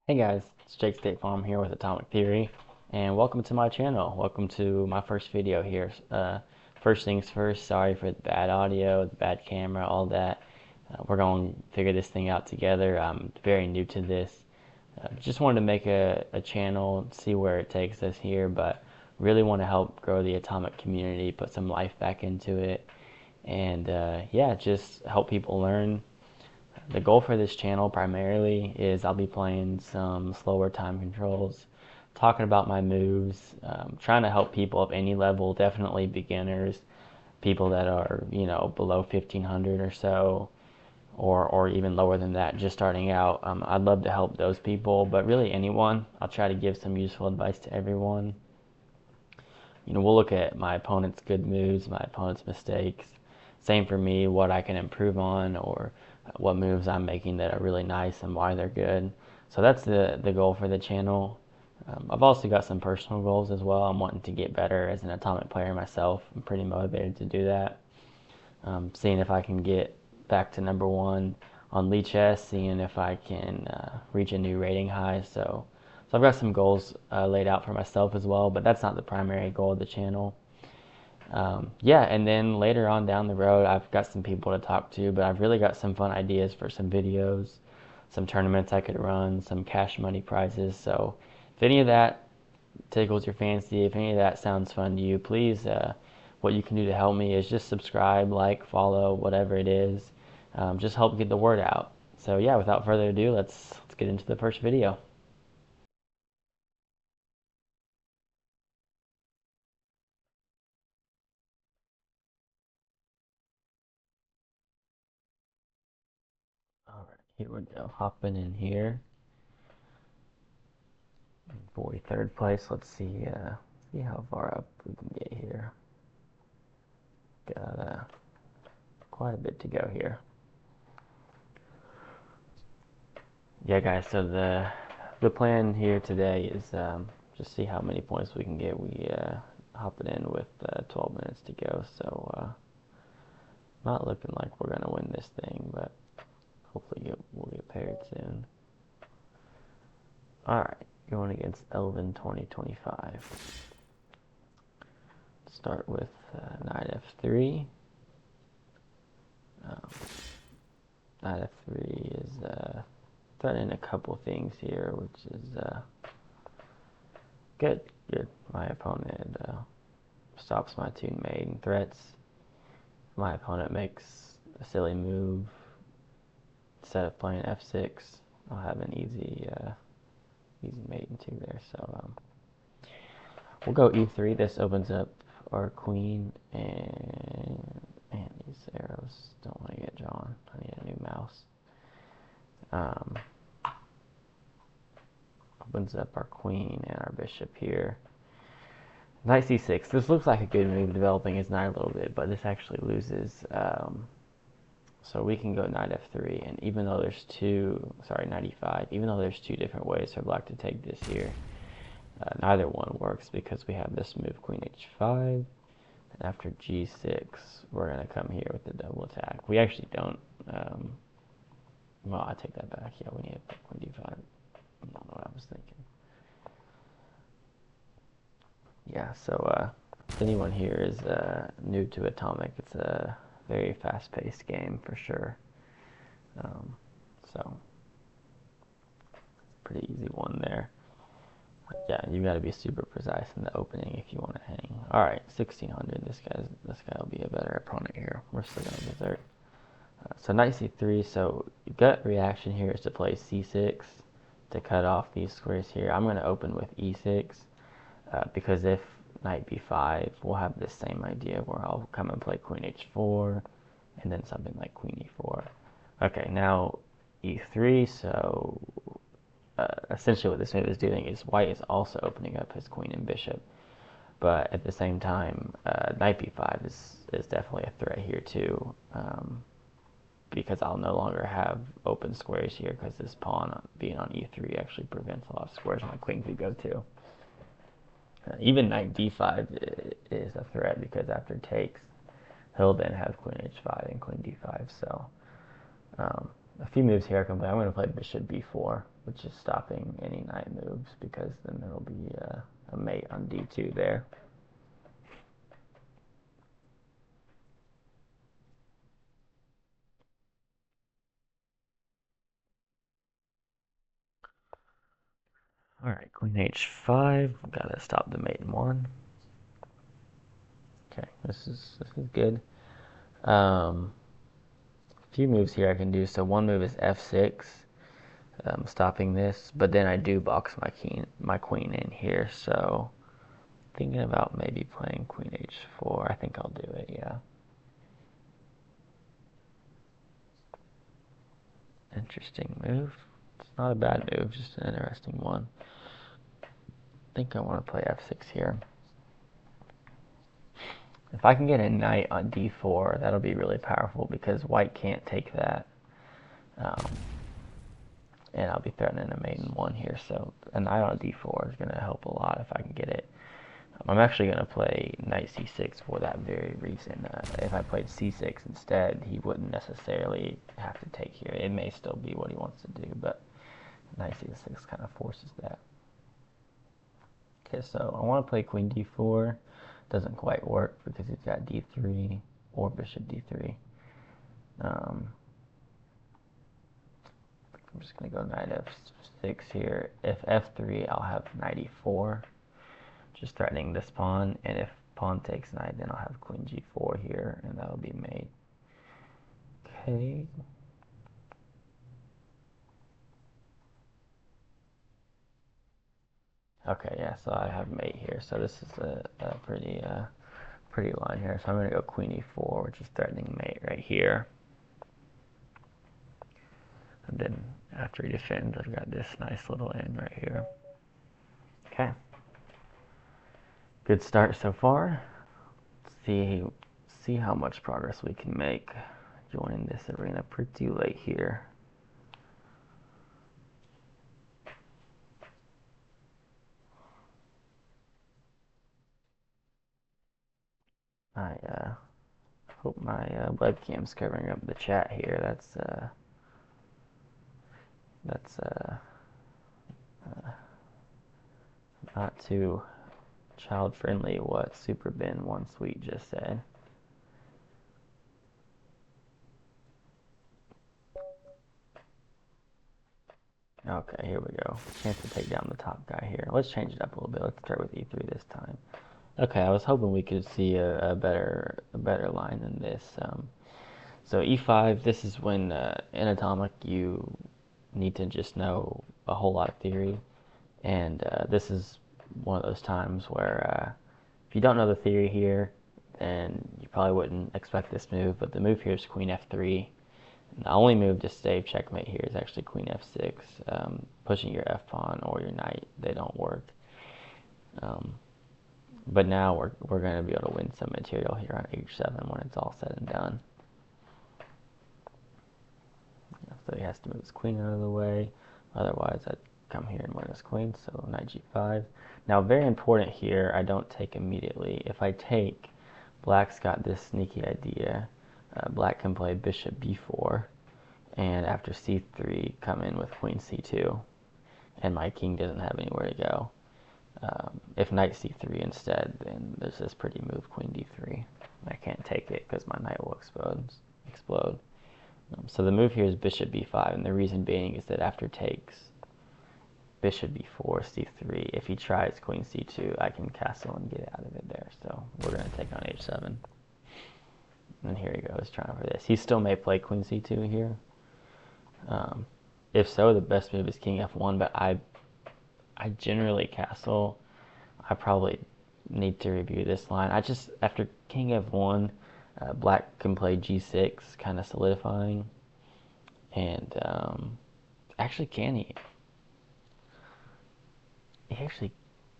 Hey guys, it's Jake State Farm here with Atomic Theory, and welcome to my channel. Welcome to my first video here. First things first, sorry for the bad audio, the bad camera, all that. We're going to figure this thing out together. I'm very new to this. Just wanted to make a channel, see where it takes us here, but really want to help grow the Atomic community, put some life back into it, and yeah, just help people learn. The goal for this channel primarily is I'll be playing some slower time controls, talking about my moves, trying to help people of any level, definitely beginners, people that are, below 1500 or so, or even lower than that, just starting out. I'd love to help those people, but really anyone. I'll try to give some useful advice to everyone. We'll look at my opponent's good moves, my opponent's mistakes. Same for me, what I can improve on, or what moves I'm making that are really nice and why they're good. So that's the goal for the channel. I've also got some personal goals as well. I'm wanting to get better as an Atomic player myself. I'm pretty motivated to do that. Seeing if I can get back to number one on Lichess, seeing if I can reach a new rating high. So I've got some goals laid out for myself as well, but that's not the primary goal of the channel. Yeah, and then later on down the road, I've got some people to talk to, but I've really got some fun ideas for some videos, some tournaments I could run, some cash money prizes. So if any of that tickles your fancy, if any of that sounds fun to you, please, what you can do to help me is just subscribe, like, follow, whatever it is. Just help get the word out. So yeah, without further ado, let's get into the first video. All right, here we go. Hopping in here. 43rd place. Let's see how far up we can get here. Got quite a bit to go here. Yeah, guys. So the plan here today is just see how many points we can get. We hopping in with 12 minutes to go. So not looking like we're gonna win this thing, but hopefully we'll get paired soon. All right, going against Elvin 2025. Start with knight f3. Um, knight f3 is threatening a couple things here, which is good. Good. My opponent stops my two maiden threats. My opponent makes a silly move. Instead of playing f6, I'll have an easy maiden two there. So we'll go e3. This opens up our queen, and man, these arrows don't want to get drawn. I need a new mouse. Opens up our queen and our bishop here. Knight c6. This looks like a good move, developing his knight a little bit, but this actually loses. So we can go knight f3, and even though there's knight e5, even though there's two different ways for black to take this here, neither one works because we have this move, queen h5, and after g6, we're going to come here with the double attack. We actually don't, well, I take that back. Yeah, we need to pick queen d5. I don't know what I was thinking. Yeah, so if anyone here is new to Atomic, it's a very fast-paced game for sure. So pretty easy one there. Yeah, you got to be super precise in the opening if you want to hang. All right, 1600. This guy will be a better opponent here. We're still gonna desert. So knight c3. So gut reaction here is to play c6 to cut off these squares here. I'm gonna open with e6 because if knight b5, we'll have the same idea where I'll come and play queen h4 and then something like queen e4. Okay, now e3. So essentially what this move is doing is white is also opening up his queen and bishop, but at the same time knight b5 is definitely a threat here too, because I'll no longer have open squares here because this pawn being on e3 actually prevents a lot of squares my queen could go to. Even knight d5 is a threat because after takes he'll then have queen h5 and queen d5. So a few moves here I can play. I'm going to play bishop b4, which is stopping any knight moves, because then there'll be a mate on d2 there. Alright, queen h5. Gotta stop the mate in one. Okay, this is good. A few moves here I can do. So one move is f6, stopping this, but then I do box my queen in here. So thinking about maybe playing queen h4. I think I'll do it. Yeah. Interesting move. It's not a bad move, just an interesting one. I think I want to play f6 here. If I can get a knight on d4, that'll be really powerful, because white can't take that. And I'll be threatening a mate in one here, so a knight on d4 is going to help a lot if I can get it. I'm actually going to play knight c6 for that very reason. If I played c6 instead, he wouldn't necessarily have to take here. It may still be what he wants to do, but knight c6 kind of forces that. Okay, so I want to play queen d4. Doesn't quite work because he's got d3 or bishop d3. I'm just going to go knight f6 here. If f3, I'll have knight e4, just threatening this pawn. And if pawn takes knight, then I'll have queen g4 here, and that'll be mate. Okay. Okay, yeah, so I have mate here. So this is a pretty line here. So I'm going to go queen e4, which is threatening mate right here. And then after he defends, I've got this nice little end right here. Okay. Good start so far. Let's see how much progress we can make. Joining this arena pretty late here. I hope my webcam's covering up the chat here. That's not too child friendly, what Super Ben One Sweet just said. Okay, here we go. Chance to take down the top guy here. Let's change it up a little bit. Let's start with e3 this time. Okay, I was hoping we could see a better line than this. So e5, this is when in Atomic you need to just know a whole lot of theory, and this is one of those times where if you don't know the theory here, then you probably wouldn't expect this move. But the move here is queen f3. The only move to save checkmate here is actually queen f6. Pushing your f pawn or your knight, they don't work. But now we're going to be able to win some material here on h7 when it's all said and done. So he has to move his queen out of the way. Otherwise, I'd come here and win his queen. So knight g5. Now, very important here, I don't take immediately. If I take, black's got this sneaky idea. Black can play bishop b4, and after c3, come in with queen c2, and my king doesn't have anywhere to go. If knight c3 instead, then there's this pretty move, queen d3. I can't take it because my knight will explode. So the move here is bishop b5, and the reason being is that after takes, bishop b4, c3, if he tries queen c2, I can castle and get out of it there. So we're going to take on h7. And here he goes, trying for this. He still may play queen c2 here. If so, the best move is king f1, but I generally castle. I probably need to review this line. After king f1, black can play g6, kind of solidifying. And actually, can he? He actually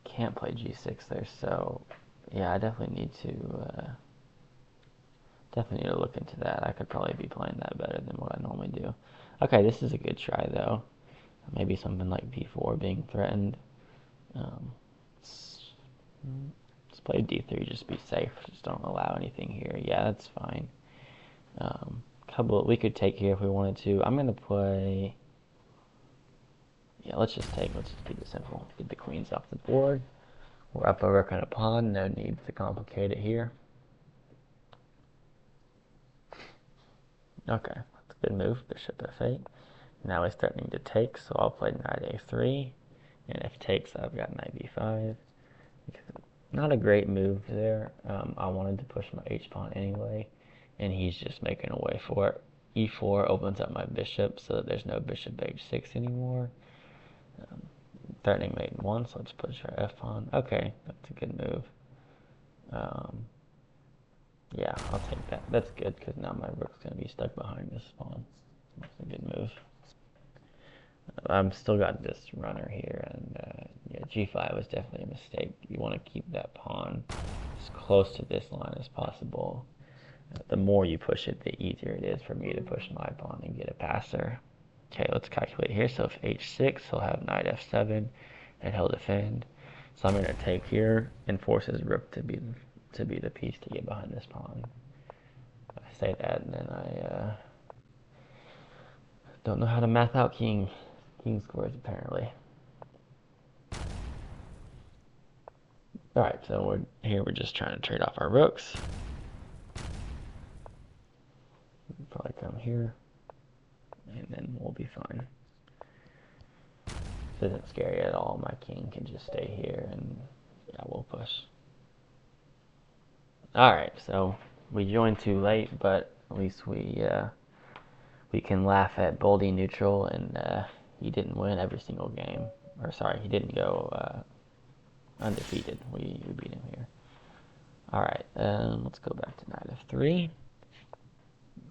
can't play g6 there, so yeah, I definitely need to look into that. I could probably be playing that better than what I normally do. Okay, this is a good try though. Maybe something like b4 being threatened. Let's play d3, just be safe. Just don't allow anything here. Yeah, that's fine. we could take here if we wanted to. I'm gonna play. Yeah, let's just take. Let's just keep it simple. Get the queens off the board. We're up a rook and a pawn. No need to complicate it here. Okay, that's a good move. Bishop f8. Now he's threatening to take, so I'll play knight a3. And if takes, I've got knight b5. Not a great move there. I wanted to push my h-pawn anyway, and he's just making a way for it. e4 opens up my bishop so that there's no bishop h6 anymore. Threatening mate 1, so let's push our f-pawn. Okay, that's a good move. Yeah, I'll take that. That's good, because now my rook's going to be stuck behind this pawn. That's a good move. I've still got this runner here, and yeah, g5 was definitely a mistake. You want to keep that pawn as close to this line as possible. The more you push it, the easier it is for me to push my pawn and get a passer. Okay, let's calculate here. So if h6, he'll have knight f7, and he'll defend. So I'm going to take here and force his rook to be the piece to get behind this pawn. I say that, and then I don't know how to math out king squares apparently. Alright, so we're just trying to trade off our rooks. We'll probably come here, and then we'll be fine. This isn't scary at all. My king can just stay here, and yeah, we'll push. Alright, so we joined too late, but at least we can laugh at Boldy neutral, and he didn't win every single game. Or sorry, he didn't go undefeated. We beat him here. Alright, let's go back to knight f3.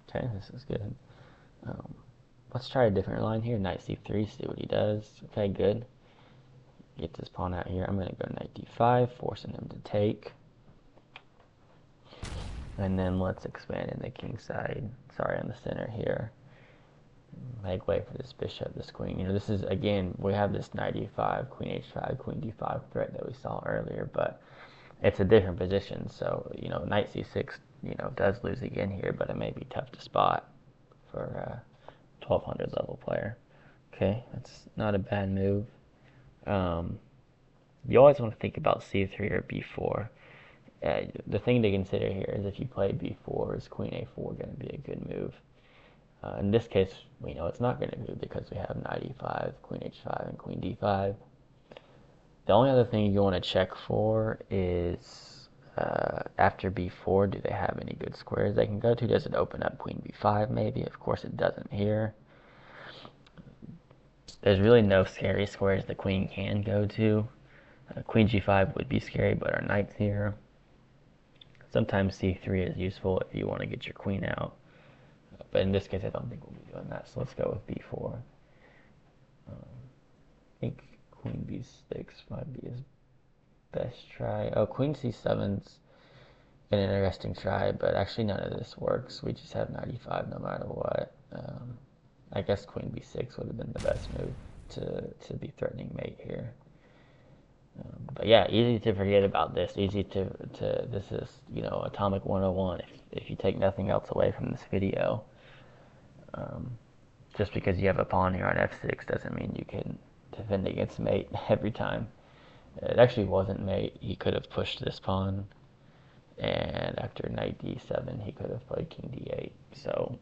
Okay, this is good. Let's try a different line here. Knight c3, see what he does. Okay, good. Get this pawn out here. I'm going to go knight d5, forcing him to take. And then let's expand in the king side. Sorry, on the center here. Make way for this bishop, this queen. You know, this is, again, we have this knight e5, queen h5, queen d5 threat that we saw earlier, but it's a different position. So, you know, knight c6, you know, does lose again here, but it may be tough to spot for a 1200 level player. Okay, that's not a bad move. You always want to think about c3 or b4. The thing to consider here is if you play b4, is queen a4 going to be a good move? In this case, we know it's not going to be because we have knight e5, queen h5, and queen d5. The only other thing you want to check for is after b4, do they have any good squares they can go to? Does it open up queen b5 maybe? Of course it doesn't here. There's really no scary squares the queen can go to. Queen g5 would be scary, but our knight's here. Sometimes c3 is useful if you want to get your queen out. But in this case, I don't think we'll be doing that. So let's go with b4. I think queen b6 might be his best try. Oh, queen c7's an interesting try, but actually none of this works. We just have knight e5 no matter what. I guess queen b6 would have been the best move to be threatening mate here. But yeah, easy to forget about this. Easy to this is, you know, Atomic 101. If you take nothing else away from this video, just because you have a pawn here on f6 doesn't mean you can defend against mate every time. It actually wasn't mate. He could have pushed this pawn, and after knight d7, he could have played king d8. So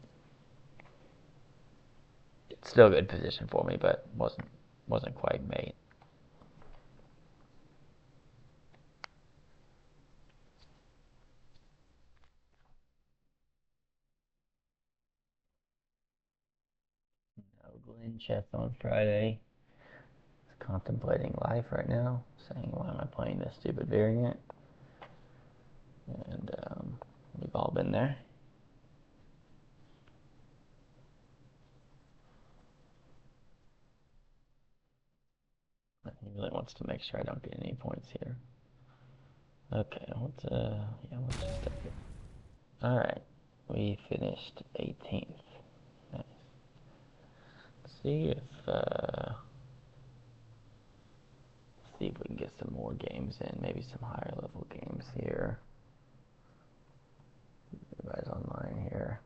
it's still a good position for me, but wasn't quite mate. Glenn chess on Friday. He's contemplating life right now, saying, "Why am I playing this stupid variant?" And we've all been there. He really wants to make sure I don't get any points here. Okay, let's just take it. All right, we finished 18th. Nice. Let's see if we can get some more games in, maybe some higher level games here. Everybody's online here.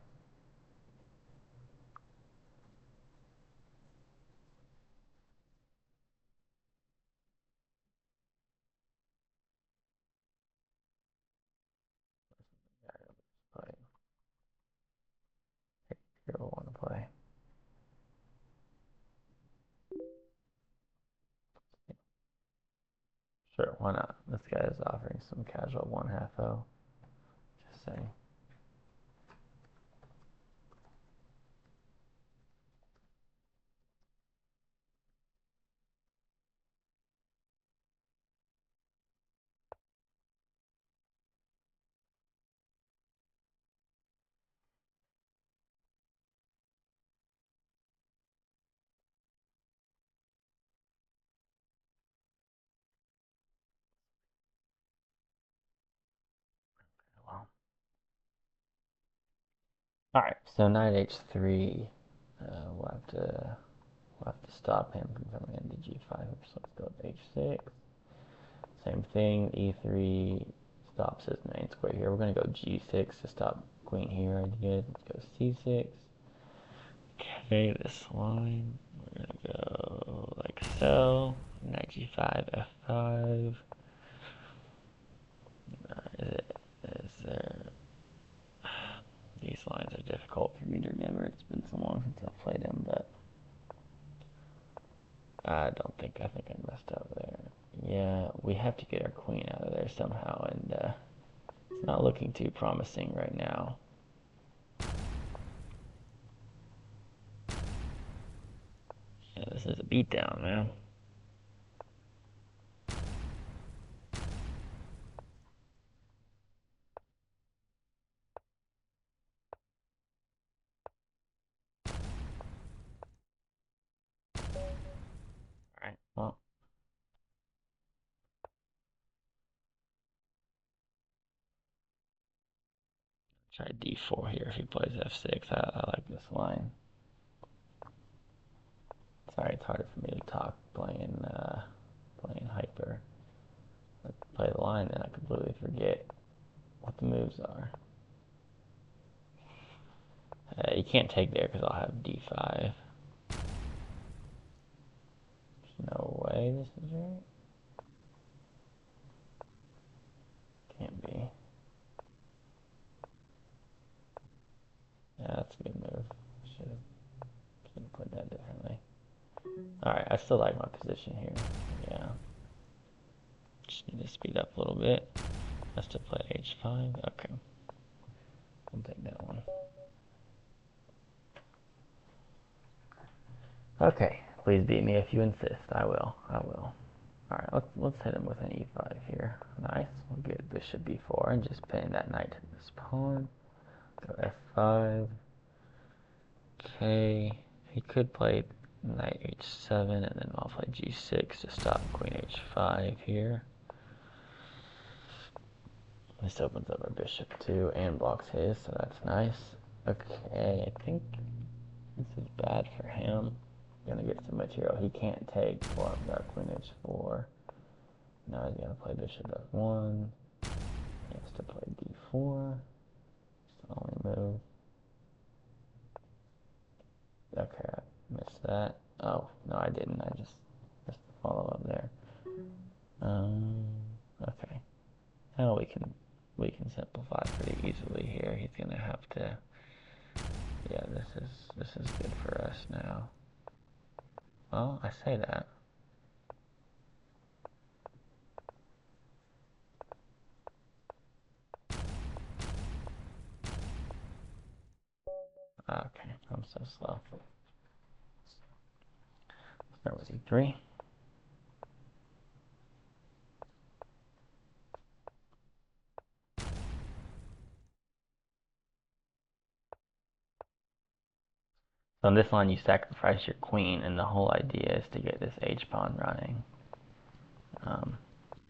Sure, why not? This guy is offering some casual 1/2-0. Just saying. Well, all right. So knight h3. We'll have to stop him from coming into g5. So let's go with h6. Same thing. e3 stops his main square here. We're gonna go g6 to stop queen here. Again, let's go c6. Okay, this line. We're gonna go like so. Knight g5, f5. Is there? These lines are difficult for me to remember. It's been so long since I've played them, but I think I messed up there. Yeah, we have to get our queen out of there somehow, and it's not looking too promising right now. Yeah, this is a beatdown, man. Alright, well. Try d4 here if he plays f6. I like this line. Sorry, it's harder for me to talk playing hyper. I play the line, then I completely forget what the moves are. You can't take there because I'll have d5. There's no way this is right. Can't be. Yeah, that's a good move. Should have played that differently. Alright, I still like my position here. Yeah. Just need to speed up a little bit. Has to play h5. Okay. I'll take that one. Okay. Please beat me if you insist. I will. Alright, let's hit him with an e5 here. Nice. We'll get bishop b4 and just pin that knight to this pawn. Go f5. Okay. He could play knight h7 and then I'll play g6 to stop queen h5 here. This opens up our bishop too and blocks his, so that's nice. Okay, I think this is bad for him. Gonna get some material he can't take. Well, I've got queen h4. Now he's gonna play bishop f1. He has to play d4. It's the only move. Okay, I missed that. Oh, no, I didn't. I just missed the follow up there. Okay. Now we can simplify pretty easily here. He's gonna have to. Yeah, this is good for us now. Well, I say that. Okay, I'm so slow. Start with e3. So on this line, you sacrifice your queen, and the whole idea is to get this h-pawn running.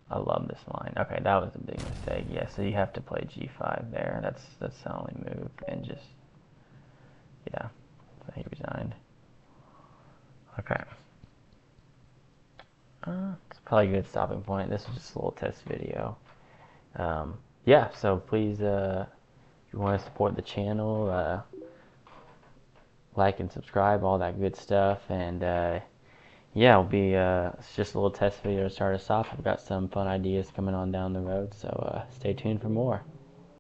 I love this line. Okay, that was a big mistake. Yeah, so you have to play g5 there. That's the only move, and just yeah. So he resigned. Okay. It's probably a good stopping point. This was just a little test video. Yeah, so please, if you want to support the channel, like and subscribe, all that good stuff, and yeah, it's just a little test video to start us off. I've got some fun ideas coming on down the road, so stay tuned for more.